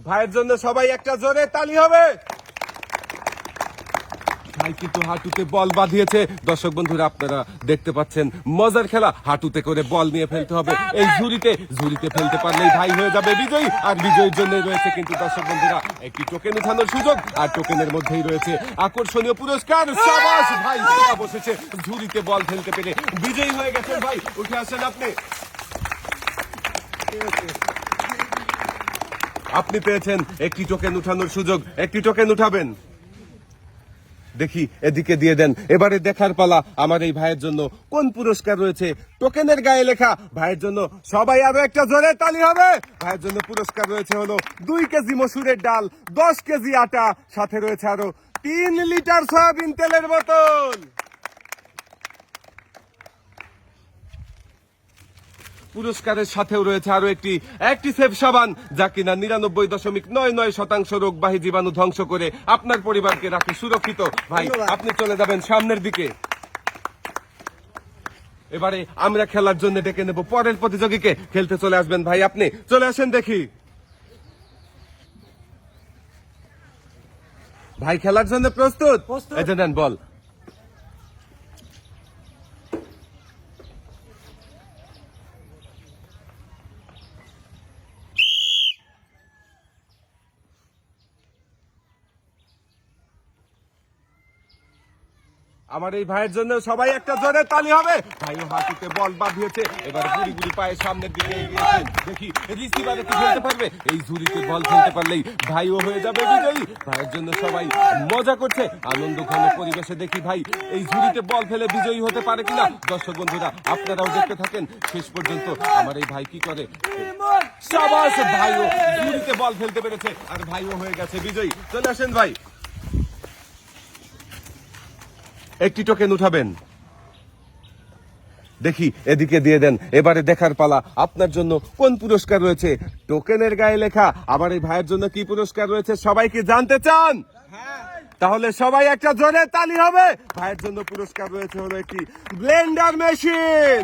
ভাইয়ের জন্য সবাই একটা জোরে তালি হবে। ভাই কিন্তু হাঁটুতে বল বাঁধিয়েছে। দর্শক বন্ধুরা আপনারা দেখতে পাচ্ছেন মজার খেলা। হাঁটুতে করে বল নিয়ে ফেলতে হবে এই ঝুড়িতে ফেলতে পারলেই ভাই হয়ে যাবে বিজয়ী। আর বিজয়ীর জন্য রয়েছে কিন্তু দর্শক বন্ধুরা একটি টোকেন উঠানোর সুযোগ, আর টোকেনের মধ্যেই রয়েছে আকর্ষণীয় পুরস্কার। সাবাস ভাই, অবশেষে ঝুড়িতে বল ফেলতে পেরে বিজয়ী হয়ে গেছেন ভাই। উঠে আসেন আপনি। আপনি পেয়েছেন একটি টোকেন উঠানোর সুযোগ, একটি টোকেন উঠাবেন। দেখি এদিকে দিয়ে দেন। এবারে দেখার পালা আমার এই ভাইয়ের জন্য কোন পুরস্কার রয়েছে। টোকেনের গায়ে লেখা ভাইয়ের জন্য সবাই আরো একটা জোরে তালি হবে। ভাইয়ের জন্য পুরস্কার রয়েছে হলো 2 কেজি মসুরের ডাল, 10 কেজি আটা, সাথে রয়েছে আরো 3 লিটার সয়াবিন তেলের বোতল। পুরস্কারের সাথেও রয়েছে আরো একটি অ্যাক্টিসেভ সাবান, যা কিনা 99.99% রোগবাহী জীবাণু ধ্বংস করে আপনার পরিবারকে রাখে সুরক্ষিত। ভাই আপনি চলে যাবেন সামনের দিকে। এবারে আমরা খেলার জন্য ডেকে নেব পরের প্রতিযোগীকে। খেলতে চলে আসবেন ভাই, আপনি চলে আসেন দেখি। ভাই খেলার জন্য প্রস্তুত? এই যে নেন বল। আমার এই ভাইয়ের জন্য সবাই একটা জোরে তালি হবে। ভাইও হাঁটুতে বল বাঁধিয়েছে। এবার গুড়ি গুড়ি পায়ে সামনের দিকে এগিয়েছে। দেখি রিসিভারে কি খেলতে পারবে। এই ঝুড়িতে বল খেলতে পারলেই ভাইও হয়ে যাবে বিজয়ী। ভাইয়ের জন্য সবাই মজা করছে আনন্দ ঘন পরিবেশে। দেখি ভাই এই ঝুড়িতে বল ফেলে বিজয়ী হতে পারে কিনা। দর্শক বন্ধুরা আপনারাও দেখতে থাকেন শেষ পর্যন্ত আমার এই ভাই কি করে। সাবাস, ভাইও ঝুড়িতে বল ফেলতে পেরেছে আর ভাইও হয়ে গেছে বিজয়ী। চলে আসেন ভাই, একটি টোকেন উঠাবেন। দেখি এদিকে দিয়ে দেন। এবারে দেখার পালা আপনার জন্য কোন পুরস্কার রয়েছে। টোকেনের গায়ে লেখা আমার এই ভাইয়ের জন্য কি পুরস্কার রয়েছে সবাই কি জানতে চান? তাহলে সবাই একটা জোরে তালি হবে। ভাইয়ের জন্য পুরস্কার রয়েছে হলো একটি ব্লেন্ডার মেশিন।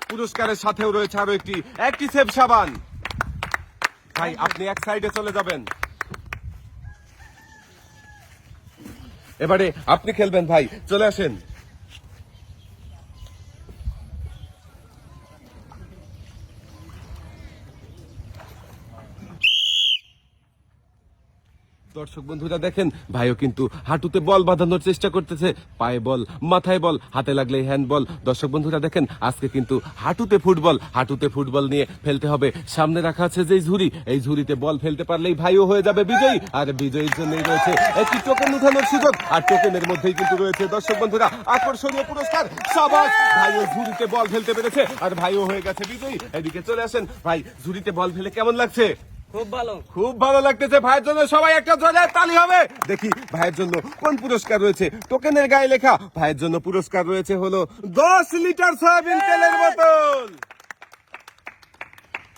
পুরস্কারের সাথেও রয়েছে আরো একটি অ্যাক্টিসেভ সাবান। ভাই আপনি এক সাইডে চলে যাবেন। এবারে আপনি খেলবেন ভাই, চলে আসেন। দর্শক বন্ধুরা দেখেন ভাইও কিন্তু হাঁটুতে বল বাঁধানোর চেষ্টা করতেছে। পায়ে বল, মাথায় বল, হাতে লাগলে হ্যান্ডবল। দর্শক বন্ধুরা দেখেন আজকে কিন্তু হাঁটুতে ফুটবল নিয়ে ফেলতে হবে। সামনে রাখা আছে যে ঝুড়ি, এই ঝুড়িতে বল ফেলতে পারলেই ভাইও হয়ে যাবে বিজয়ী। আর বিজয়ীর জন্যই রয়েছে একটি টোকেন উঠানোর সুযোগ, আর টোকেনের মধ্যেই কিন্তু রয়েছে দর্শক বন্ধুরা আকর্ষণীয় পুরস্কার। সাবাস, ভাইও ঝুড়িতে বল ফেলতে পেরেছে আর ভাইও হয়ে গেছে বিজয়ী। এদিকে চলে আসেন ভাই, ঝুড়িতে বল ফেলে কেমন লাগছে? খুব ভালো লাগতেছে। ভাইয়ের জন্য সবাই একটা জোরে তালি হবে। দেখি ভাইয়ের জন্য কোন পুরস্কার রয়েছে। টোকেনের গায়ে লেখা ভাইয়ের জন্য পুরস্কার রয়েছে হলো 10 লিটার সয়াবিন তেলের বোতল।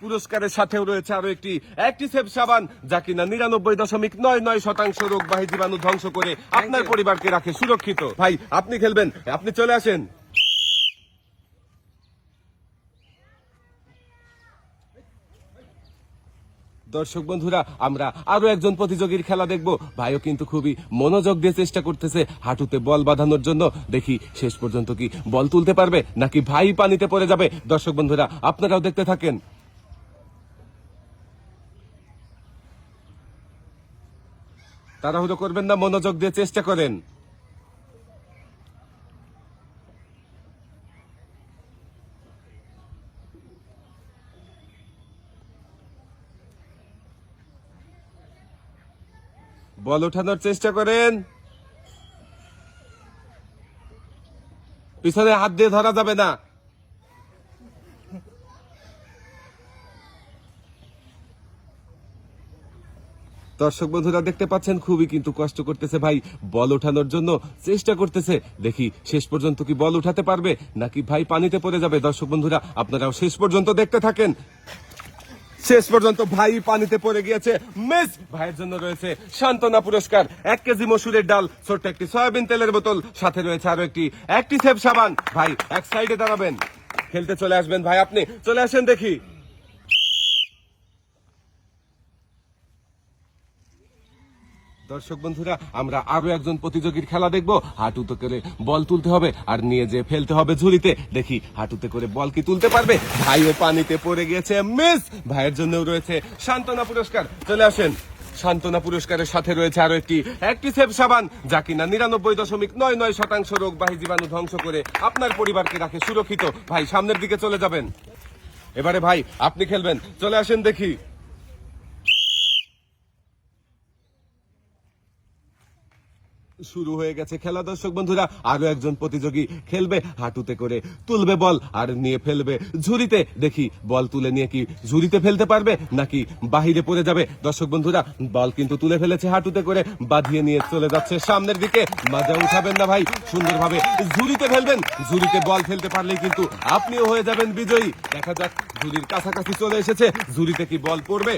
পুরস্কারের সাথেও রয়েছে আরো একটি অ্যাক্টিসেভ সাবান, যা কিনা 99.99% রোগবাহী জীবাণু ধ্বংস করে আপনার পরিবারকে রাখে সুরক্ষিত। ভাই আপনি খেলবেন, আপনি চলে আসেন। দর্শক বন্ধুরা আমরা আরো একজন প্রতিযোগীর খেলা দেখব। ভাইও কিন্তু খুবই মনোযোগ দিয়ে চেষ্টা করতেছে হাঁটুতে বল বাঁধানোর জন্য। দেখি শেষ পর্যন্ত কি বল তুলতে পারবে নাকি ভাই পানিতে পড়ে যাবে। দর্শক বন্ধুরা আপনারাও দেখতে থাকেন। তাড়াহুড়ো করবেন না, মনোযোগ দিয়ে চেষ্টা করেন। বল ওঠানোর চেষ্টা করেন। পিছনে হাত দিয়ে ধরা যাবে না। দর্শক বন্ধুরা দেখতে পাচ্ছেন খুবই কিন্তু কষ্ট করতেছে ভাই, বল ওঠানোর জন্য চেষ্টা করতেছে। দেখি শেষ পর্যন্ত কি বল উঠাতে পারবে নাকি ভাই পানিতে পড়ে যাবে। দর্শক বন্ধুরা আপনারাও শেষ পর্যন্ত দেখতে থাকেন। শেষ পর্যন্ত ভাই পানিতে পড়ে গিয়েছে। মিস ভাইয়ের জন্য রয়েছে সান্ত্বনা পুরস্কার, 1 কেজি মসুরের ডাল, ছোট্ট একটি সয়াবিন তেলের বোতল, সাথে রয়েছে আরো একটি অ্যাক্টিসেভ সাবান। ভাই এক সাইডে দাঁড়াবেন, খেলতে চলে আসবেন। ভাই আপনি চলে আসেন দেখি। দর্শক বন্ধুরা, আমরা আরো একজন প্রতিযোগীর খেলা দেখবো। হাঁটুতে করে বল তুলতে হবে আর নিয়ে যে ফেলতে হবে ঝুড়িতে। দেখি হাঁটুতে করে বল কি তুলতে পারবে। ভাইও পানিতে পড়ে গিয়েছে, মিস। ভাইয়ের জন্য রয়েছে সান্ত্বনা পুরস্কার। চলে আসেন। সান্ত্বনা পুরস্কারের সাথে রয়েছে আরো একটি অ্যাক্টিসেভ সাবান, যা কিনা 99.99% রোগবাহী জীবাণু ধ্বংস করে আপনার পরিবারকে রাখে সুরক্ষিত। ভাই সামনের দিকে চলে যাবেন। এবারে ভাই আপনি খেলবেন, চলে আসেন দেখি। শুরু হয়ে গেছে খেলা। দর্শক বন্ধুরা, আরো একজন প্রতিযোগী খেলবে। হাঁটুতে করে তুলবে বল আর নিয়ে ফেলবে ঝুড়িতে। দেখি বল তুলে নিয়ে কি ঝুড়িতে ফেলতে পারবে নাকি বাহিরে পড়ে যাবে। দর্শক বন্ধুরা, বল কিন্তু তুলে ফেলেছে হাঁটুতে করে, বাঁধিয়ে নিয়ে চলে যাচ্ছে সামনের দিকে। মাজা উঠাবেন না ভাই, সুন্দরভাবে ঝুড়িতে ফেলবেন। ঝুড়িতে বল ফেলতে পারলেই কিন্তু আপনিও হয়ে যাবেন বিজয়ী। দেখা যাক, ঝুড়ির কাছাকাছি চলে এসেছে। ঝুড়িতে কি বল পড়বে?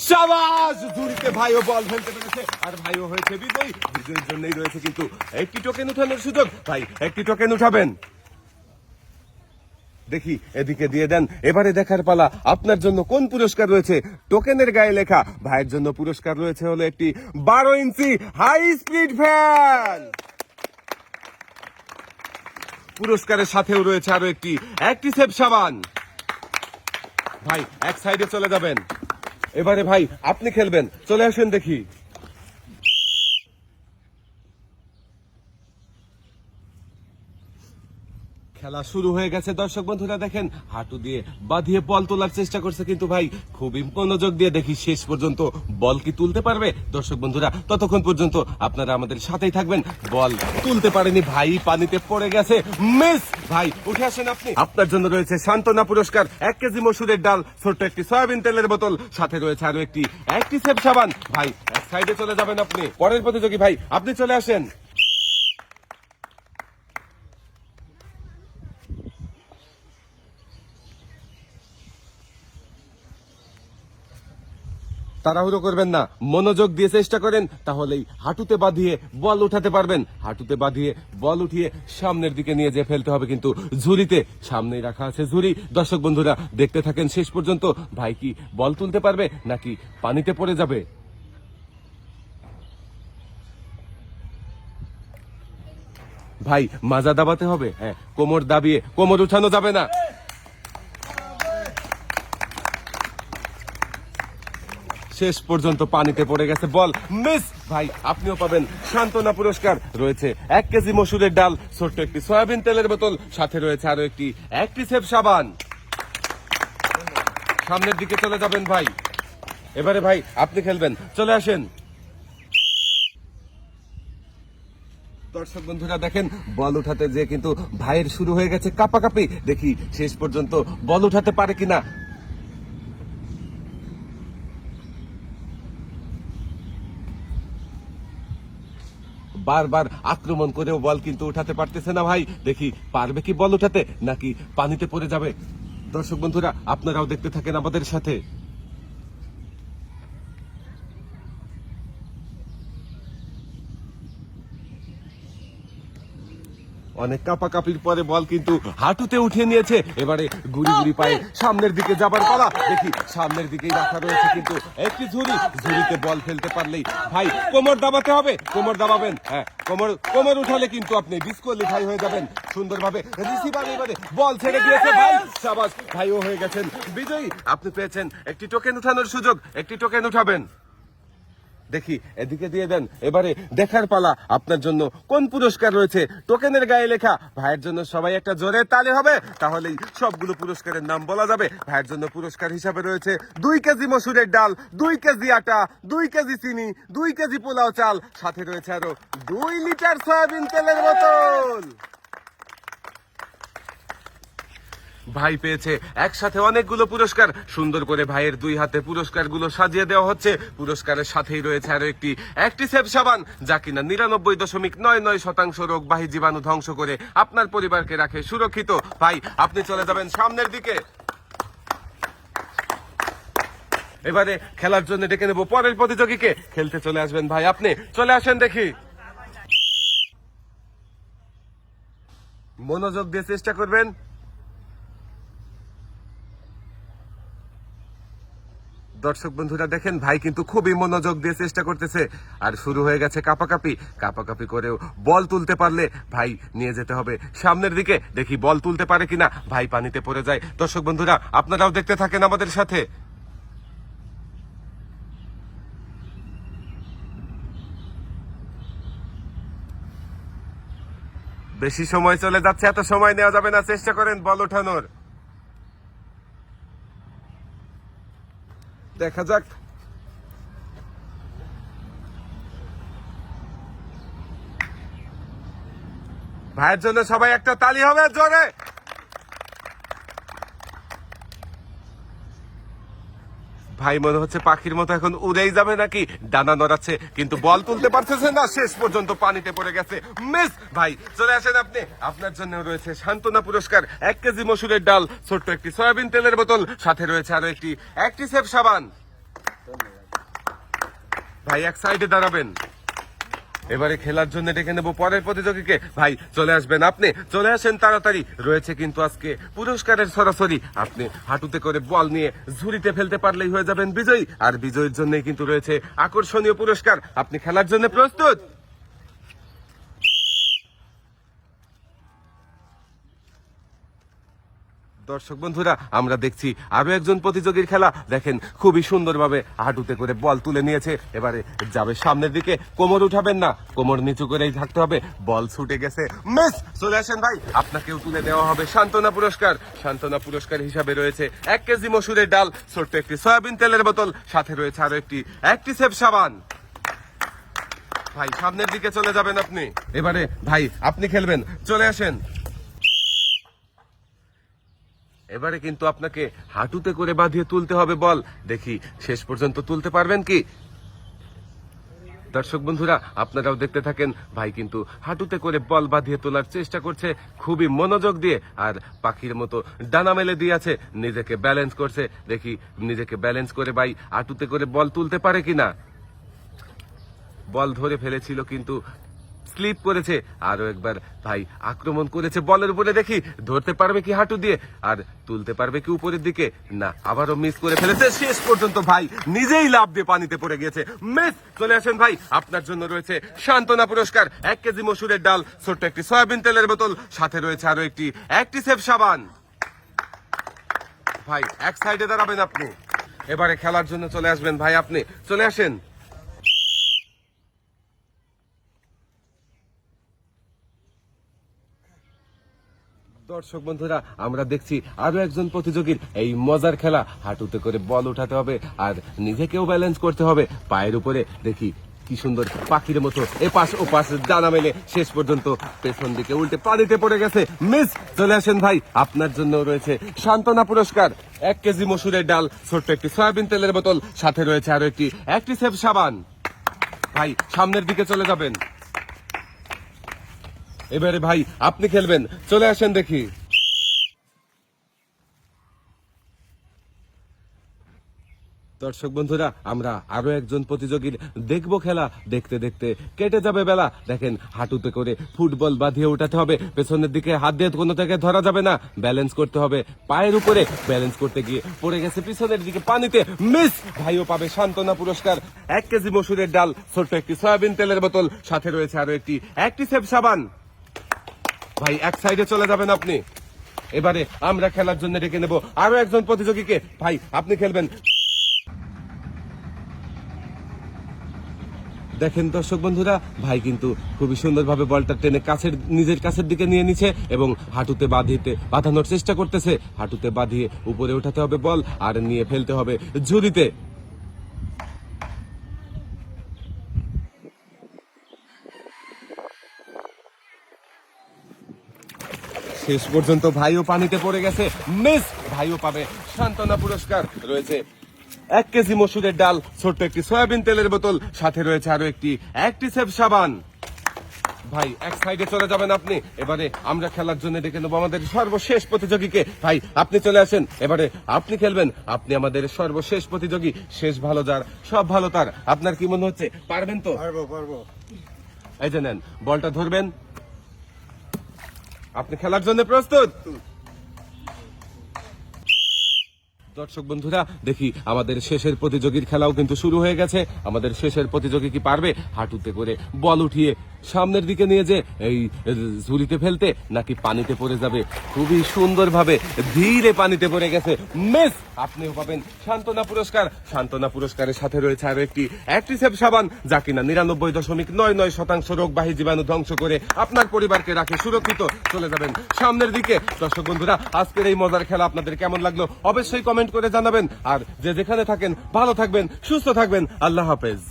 শাবাশ! ঝুড়িতে ভাইও বল ফেলতে পেরেছে আর ভাইও হয়েছে বিজয়ী। বিজয়ীর জন্যই রয়েছে কিন্তু একটি টোকেন উঠানোর সুযোগ। ভাই একটি টোকেন উঠাবেন। দেখি এদিকে দিয়ে দেন। এবারে দেখার পালা আপনার জন্য কোন পুরস্কার রয়েছে। টোকেনের গায়ে লেখা ভাইয়ের জন্য পুরস্কার রয়েছে হলো একটি 12 ইঞ্চি হাই স্পিড ফ্যান। পুরস্কারের সাথেও রয়েছে আরো একটি অ্যাক্টিসেভ সাবান। ভাই এক সাইডে চলে যাবেন। এবারে ভাই আপনি খেলবেন, চলে আসেন দেখি। খেলা শুরু হয়ে গেছে। দর্শক বন্ধুরা দেখেন, হাঁটু দিয়ে বাঁধিয়ে বল তোলার চেষ্টা করছে, কিন্তু ভাই খুবই মনোযোগ দিয়ে দেখি শেষ পর্যন্ত বল কি তুলতে পারবে। দর্শক বন্ধুরা, ততক্ষণ পর্যন্ত আপনারা আমাদের সাথেই থাকবেন। বল তুলতে পারেনি ভাই, পানিতে পড়ে গেছে, মিস। ভাই উঠে আসেন আপনি। আপনার জন্য রয়েছে সান্ত্বনা পুরস্কার, 1 কেজি মসুরের ডাল, ছোট্ট একটি সয়াবিন তেলের বোতল, সাথে রয়েছে আরো একটি অ্যাক্টিসেভ সাবান। ভাই এক সাইডে চলে যাবেন আপনি। পরের প্রতিযোগী ভাই আপনি চলে আসেন। তাড়াহুড়ো করবেন না, মনোযোগ দিয়ে চেষ্টা করেন, তাহলেই হাঁটুতে বাঁধিয়ে বল উঠাতে পারবেন। হাঁটুতে বাঁধিয়ে বল উঠিয়ে সামনের দিকে নিয়ে যে ফেলতে হবে কিন্তু ঝুড়িতে। সামনেই রাখা আছে ঝুড়ি। দর্শক বন্ধুরা দেখতে থাকেন শেষ পর্যন্ত, ভাই কি বল তুলতে পারবে নাকি পানিতে পড়ে যাবে। ভাই মাজা দাবাতে হবে, হ্যাঁ কোমর দাবিয়ে, কোমর উঠানো যাবে না। শেষ পর্যন্ত পানিতে পড়ে গেছে বল, মিস। ভাই আপনিও পাবেন সান্ত্বনা পুরস্কার। রয়েছে 1 কেজি মসুরের ডাল, ছোট্ট একটি সয়াবিন তেলের বোতল, সাথে রয়েছে আরো একটি অ্যাক্টিসেভ সাবান। সামনের দিকে চলে যাবেন ভাই। এবারে ভাই আপনি খেলবেন, চলে আসেন। দর্শক বন্ধুরা দেখেন, বল উঠাতে যে কিন্তু ভাইয়ের শুরু হয়ে গেছে কাঁপাকাঁপি। দেখি শেষ পর্যন্ত বল উঠাতে পারে কিনা। বারবার আক্রমণ করেও বল কিন্তু উঠাতে পারতেছে না ভাই। দেখি পারবে কি বল উঠাতে নাকি পানিতে পড়ে যাবে। দর্শক বন্ধুরা আপনারাও দেখতে থাকেন আমাদের সাথে। অনেক কাঁপাকাঁপির পরে বল কিন্তু হাঁটুতে উঠিয়ে নিয়েছে। এবারে গুড়ি গুড়ি পায়ে সামনের দিকে যাবার পালা। দেখি সামনের দিকেই রাখা রয়েছে কিন্তু একটি ঝুড়ি। ঝুড়িতে বল ফেলতে পারলেই ভাই কোমর দাবাতে হবে। কোমর দাবাবেন, হ্যাঁ কোমর কোমর উঠালে কিন্তু আপনি ডিসকোয়ালিফাই হয়ে যাবেন। সুন্দরভাবে রিসিভার এবারে বল ছেড়ে দিয়েছে ভাই, শাবাশ। ভাইও হয়ে গেছেন বিজয়ী। আপনি পেয়েছেন একটি টোকেন উঠানোর সুযোগ, একটি টোকেন উঠাবেন। দেখি এদিকে দিয়ে দেন। এবারে দেখার পালা আপনার জন্য কোন পুরস্কার রয়েছে। টোকেনের গায়ে লেখা ভাইয়ের জন্য সবাই একটা জোরে তালি হবে, তাহলেই সবগুলো পুরস্কারের নাম বলা যাবে। ভাইয়ের জন্য পুরস্কার হিসাবে রয়েছে 2 কেজি মসুরের ডাল, 2 কেজি আটা, 2 কেজি চিনি, 2 কেজি পোলাও চাল, সাথে রয়েছে আরো 2 লিটার সয়াবিন তেলের বোতল। ভাই পেয়েছে একসাথে অনেকগুলো পুরস্কার। সুন্দর করে ভাইয়ের 2 হাতে পুরস্কারগুলো সাজিয়ে দেওয়া হচ্ছে। পুরস্কারের সাথেই রয়েছে আরো একটি অ্যাক্টিসেভ সাবান, যা কিনা 99.99% রোগবাহী জীবাণু ধ্বংস করে আপনার পরিবারকে রাখে সুরক্ষিত। ভাই আপনি চলে যাবেন সামনের দিকে। এবারে খেলার জন্য ডেকে নেব পরের প্রতিযোগীকে। খেলতে চলে আসবেন ভাই, আপনি চলে আসেন দেখি। মনোযোগ দিয়ে চেষ্টা করবেন। দর্শক বন্ধুরা দেখেন ভাই কিন্তু খুবই মনোযোগ দিয়ে চেষ্টা করতেছে আর শুরু হয়ে গেছে কাপাকাপি কাপাকাপি করেও বল তুলতে পারলে ভাই নিয়ে যেতে হবে সামনের দিকে দেখি বল তুলতে পারে কিনা ভাই পানিতে পড়ে যায় দর্শক বন্ধুরা আপনারাও দেখতে থাকেন আমাদের সাথে বেশি সময় চলে যাচ্ছে এত সময় নেওয়া যাবে না চেষ্টা করেন বল ওঠানোর দেখা যাক ভাইয়ের জন্য সবাই একটা তালি হবে জোরে ভাই মনে হচ্ছে পাখির মতো এখন উড়েই যাবে নাকি ডানা নড়াচ্ছে কিন্তু বল তুলতে পারতেছে না শেষ পর্যন্ত পানিতে পড়ে গেছে মিস ভাই চলে আসেন আপনি আপনার জন্য রয়েছে সান্ত্বনা পুরস্কার 1 কেজি মসুরের ডাল ছোট্ট একটি সয়াবিন তেলের বোতল সাথে রয়েছে আরো একটি অ্যাক্টিসেভ সাবান ভাই এক সাইডে দাঁড়াবেন এবারে খেলার জন্য ডেকে নেব পরের প্রতিযোগীকে ভাই চলে আসবেন আপনি চলে আসেন তাড়াতাড়ি রয়েছে কিন্তু আজকে পুরস্কারের সরাসরি আপনি হাঁটুতে করে বল নিয়ে ঝুড়িতে ফেলতে পারলেই হয়ে যাবেন বিজয়ী আর বিজয়ীর জন্যই কিন্তু রয়েছে আকর্ষণীয় পুরস্কার আপনি খেলার জন্য প্রস্তুত দর্শক বন্ধুরা আমরা দেখছি আরো একজন প্রতিযোগীর খেলা দেখেন খুবই সুন্দরভাবে হাঁটুতে করে বল তুলে নিয়েছে এবারে যাবে সামনের দিকে কোমর উঠাবেন না কোমর নিচু করেই থাকতে হবে বল ছুটে গেছে মিস চলে আসেন ভাই আপনাকেও তুলে দেওয়া হবে সান্ত্বনা পুরস্কার হিসাবে রয়েছে 1 কেজি মসুরের ডাল ছোট্ট একটি সয়াবিন তেলের বোতল সাথে রয়েছে আরো একটি অ্যাক্টিসেভ সাবান ভাই সামনের দিকে চলে যাবেন আপনি এবারে ভাই আপনি খেলবেন চলে আসেন এবারে কিন্তু আপনাকে হাঁটুতে করে বাঁধিয়ে তুলতে হবে বল দেখি শেষ পর্যন্ত তুলতে পারবেন কি দর্শক বন্ধুরা আপনারাও দেখতে থাকেন ভাই কিন্তু হাঁটুতে করে বল বাঁধিয়ে তোলার চেষ্টা করছে খুবই মনোযোগ দিয়ে আর পাখির মতো ডানা মেলে দিয়ে আছে নিজেকে ব্যালেন্স করছে দেখি নিজেকে ব্যালেন্স করে ভাই হাঁটুতে করে বল তুলতে পারে কিনা বল ধরে ফেলেছিল কিন্তু স্লিপ করেছে আরো একবার ভাই আক্রমণ করেছে বলের উপরে দেখি ধরতে পারবে কি হাঁটু দিয়ে আর তুলতে পারবে কি উপরের দিকে না আবারও মিস করে ফেলেছে শেষ পর্যন্ত ভাই নিজেই লাফ দিয়ে পানিতে পড়ে গেছে মিস চলে আসেন ভাই আপনার জন্য রয়েছে সান্ত্বনা পুরস্কার 1 কেজি মসুরের ডাল ছোট্ট একটি সয়াবিন তেলের বোতল সাথে রয়েছে আরো একটি অ্যাক্টিসেভ সাবান ভাই এক সাইডে দাঁড়াবেন আপনি এবারে খেলার জন্য চলে আসবেন ভাই আপনি চলে আসেন দর্শক বন্ধুরা আমরা দেখছি আরো একজন প্রতিযোগীর এই মজার খেলা হাঁটুতে করে বল উঠাতে হবে আর নিজেকেও ব্যালেন্স করতে হবে পায়ের উপরে দেখি কি সুন্দর পাখির মতো এপাশ ওপাশ ডানা মেলে শেষ পর্যন্ত পেছন দিকে উল্টে পানিতে পড়ে গেছে মিস চলে আসেন ভাই আপনার জন্য রয়েছে সান্ত্বনা পুরস্কার 1 কেজি মসুরের ডাল ছোট্ট একটি সয়াবিন তেলের বোতল সাথে রয়েছে আরো একটি অ্যাক্টিসেভ সাবান ভাই সামনের দিকে চলে যাবেন এবারে ভাই আপনি খেলবেন চলে আসেন দেখি দর্শক বন্ধুরা আমরা আরো একজন প্রতিযোগীর দেখবো খেলা দেখতে দেখতে কেটে যাবে বেলা দেখেন হাঁটুতে করে ফুটবল বাঁধিয়ে উঠাতে হবে পেছনের দিকে হাত দিয়ে কোনো থেকে ধরা যাবে না ব্যালেন্স করতে হবে পায়ের উপরে ব্যালেন্স করতে গিয়ে পড়ে গেছে পিছনের দিকে পানিতে মিস ভাইও পাবে সান্ত্বনা পুরস্কার 1 কেজি মসুরের ডাল ছোট্ট একটি সয়াবিন তেলের বোতল সাথে রয়েছে আরো একটি অ্যাক্টিসেভ সাবান ভাই এক সাইডে চলে যাবেন আপনি এবারে আমরা খেলার জন্য ডেকে নেব আরো একজন প্রতিযোগীকে ভাই আপনি খেলবেন দেখেন দর্শক বন্ধুরা ভাই কিন্তু খুবই সুন্দরভাবে বলটা টেনে নিজের কাছের দিকে নিয়ে নিচ্ছে এবং হাঁটুতে বাঁধানোর চেষ্টা করতেছে হাঁটুতে বাঁধিয়ে উপরে উঠাতে হবে বল আর নিয়ে ফেলতে হবে ঝুড়িতে শেষ পর্যন্ত ভাইও পানিতে পড়ে গেছে মিস ভাইও পাবে সান্ত্বনা পুরস্কার রয়েছে 1 কেজি মসুরের ডাল ছোট্ট একটি সয়াবিন তেলের বোতল সাথে রয়েছে আরো একটি অ্যাক্টিসেভ সাবান ভাই এক সাইডে চলে যাবেন আপনি এবারে আমরা খেলার জন্য ডেকে নেবো আমাদের সর্বশেষ প্রতিযোগীকে ভাই আপনি চলে আসেন এবারে আপনি খেলবেন আপনি আমাদের সর্বশেষ প্রতিযোগী শেষ ভালো যার সব ভালো তার আপনার কি মনে হচ্ছে পারবেন তো পারবো এই যে নেন বলটা ধরবেন আপনি খেলার জন্য প্রস্তুত দর্শক বন্ধুরা দেখি আমাদের শেষের প্রতিযোগীর খেলাও কিন্তু শুরু হয়ে গেছে। আমাদের শেষের প্রতিযোগী কি পারবে হাঁটুতে করে বল উঠিয়ে সামনের দিকে নিয়ে যে এই ঝুড়িতে ফেলতে, নাকি পানিতে পড়ে যাবে? খুবই সুন্দরভাবে ধীরে পানিতে পড়ে গেছে, মিস। আপনিও পাবেন সান্ত্বনা পুরস্কার। সান্ত্বনা পুরস্কারের সাথে রয়েছে আরো একটি অ্যাক্টিসেপ সাবান, যা কিনা 99.99% রোগবাহী জীবাণু ধ্বংস করে আপনার পরিবারকে রাখে সুরক্ষিত। চলে যাবেন সামনের দিকে। দর্শক বন্ধুরা, আজকের এই মজার খেলা আপনাদের কেমন লাগলো অবশ্যই কমেন্ট করে জানাবেন। আর যে যেখানে থাকেন ভালো থাকবেন, সুস্থ থাকবেন। আল্লাহ হাফেজ।